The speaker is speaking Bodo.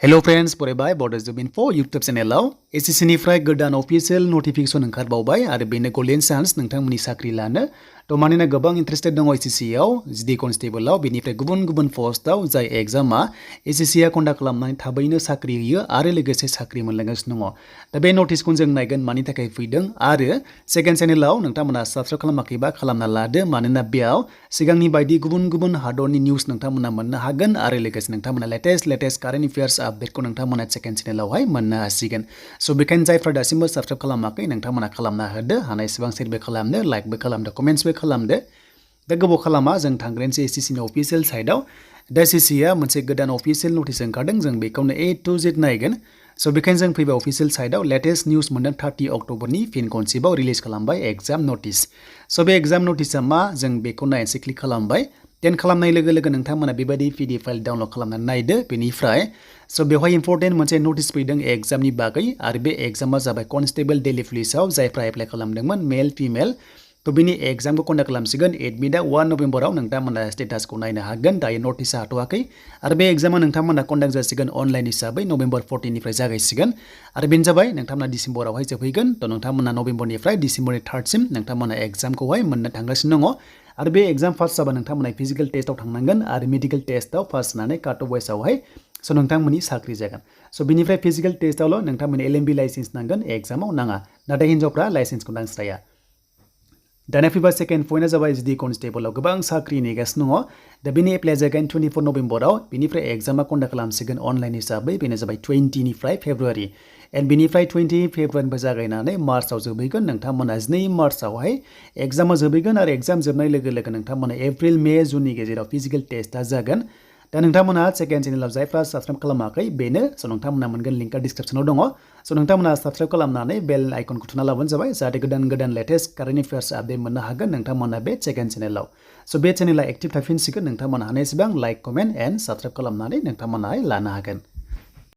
Hello friends, फरायबाय Bodo Info YouTube चेनेलाव SSC निफ्राय गोदान अफिशियेल नटिफिकेशन ओंखारबावबाय आरो बेनो गोल्डेन चान्स नोंथांमोननि साख्रि लानो थ' मानोना गोबां इन्टारेस्टेड दङ SSC आव जिडि कनस्टेबलाव बेनिफ्राय गुबुन गुबुन पस्टआव जाय एग्जामा SSC आ कन्डाक्ट खालामनानै थाबैनो साख्रि होयो आरो लोगोसे साख्रि मोनलांगासिनो दङ दा बे नटिसखौ जों नायगोन मानि थाखाय फैदों आरो सेकेन्ड चेनेलाव नोंथांमोना साबस्क्राइब खालामाखैबा खालामना लादो मानोना बेयाव सिगांनि बायदि गुबुन गुबुन हादरनि निउस नोंथांमोना मोननो हागोन आरो लोगोसे नोंथांमोना लेटेस्ट कारेन्ट एफेयार्स आपडेटखौ नोंथांमोना सेकेन्ड चेनेलावहाय मोननो हासिगोन स' बेखायनो जायफ्रा दासिमबो साबस्क्राइब खालामाखै नोंथांमोना खालामना होदो हानायसेबां शेयारबो खालामदो लाइकबो खालामदो कमेन्ट्सबो खालामदो दा गोबाव खालामा जों थांग्रोनोसै SSC नि अफिशियेल साइटआव दा SSC आ मोनसे गोदान अफिशियेल नटिस ओंखारदों जों बेखौनो A to Z नायगोन स' बेखायनो जों फैबाय अफिशियेल साइटआव लेटेस्ट निउस मोनदों 30 अक्ट'बरनि फिन खनसेबाव रिलिज खालामबाय एग्जाम नटिस स' बे एग्जाम नटिसआ मा जों बेखौ नायनोसै क्लिक खालामबाय देन खालामनाय लोगो लोगो नोंथांमोना बेबायदि PDF फाइल डाउनलड खालामनानै नायदो बेनिफ्राय स' बेवहाय इम्पर्टेन्ट मोनसे नटिस फैदों एग्जामनि बागै आरो बे एग्जामा जाबाय कनस्टेबल दिल्ली पुलिसाव जायफ्रा एप्लाइ खालामदोंमोन मेल फिमेल थ' बिनि एग्जामखौ कन्डाक्ट खालामसिगोन एडमिटआ 1 नभेम्बराव नोंथांमोना स्टेटासखौ नायनो हागोन दायो नटिसआ हाथ'वाखै आरो बे एग्जामा नोंथांमोना कन्डाक्ट जासिगोन अनलाइन हिसाबै नभेम्बर 14 निफ्राय जागायसिगोन आरो बेनो जाबाय नोंथांमोना डिसेम्बरावहाय जोबहैगोन थ' नोंथांमोना नभेम्बरनिफ्राय डिसेम्बरनि 3 सिम नोंथांमोना एग्जामखौहाय मोननो थांगासिनो दङ आरो बे एग्जाम पास जाबा नोंथांमोना फिजिकल टेस्टआव थांनांगोन आरो मेडिकल टेस्टआव पास जानानै काट अफ वाइसआवहाय स' नोंथांमोननि साख्रि जागोन स' बिनिफ्राय फिजिकल टेस्टआवल' नोंथांमोननि LMB लाइसेन्स नांगोन एग्जामाव नाङा नाथाय हिन्जावफ्रा लाइसेन्सखौ नांस्राया दाना फैबा सेकेन्ड पइन्टआ जाबाय जिडि कनस्टेबलाव गोबां साख्रि नेगासिनो दङ दा बेनि एप्लाइआ जागोन 24 नभेम्बराव बेनिफ्राय एग्जामा कन्डाक्ट खालामसिगोन अनलाइन हिसाबै बेनो जाबाय 20 निफ्राय फेब्रुवारि एन्ड बेनिफ्राय 20 फेब्रुवारिनिफ्राय जागायनानै मार्चआव जोबहैगोन नोंथांमोना 2 मार्चआवहाय एग्जामा जोबहैगोन आरो एग्जाम जोबनाय लोगो लोगो नोंथांमोना एप्रिल मे जुननि गेजेराव फिजिकल टेस्टआ जागोन दा नोंथांमोना सेकेन्ड चेनेलाव जायफ्रा साबस्क्राइब खालामाखै बेनो स' नोंथांमोना मोनगोन लिंकआ डिसक्रिप्सनाव दङ स' नोंथांमोना साबस्क्राइब खालामनानै बेल आइकनखौ थुना लाबानो जाबाय जाहाथे गोदान लेटेस्ट कारेन्ट एफेयार्स आपडेट मोननो हागोन नोंथांमोना बे सेकेन्ड चेनेलाव स' बे चेनेला एक्टिभ थाफिनसिगोन नोंथांमोना हानायसेबां लाइक कमेन्ट एन्ड साबस्क्राइब खालामनानै नोंथांमोनाहाय लानो हागोन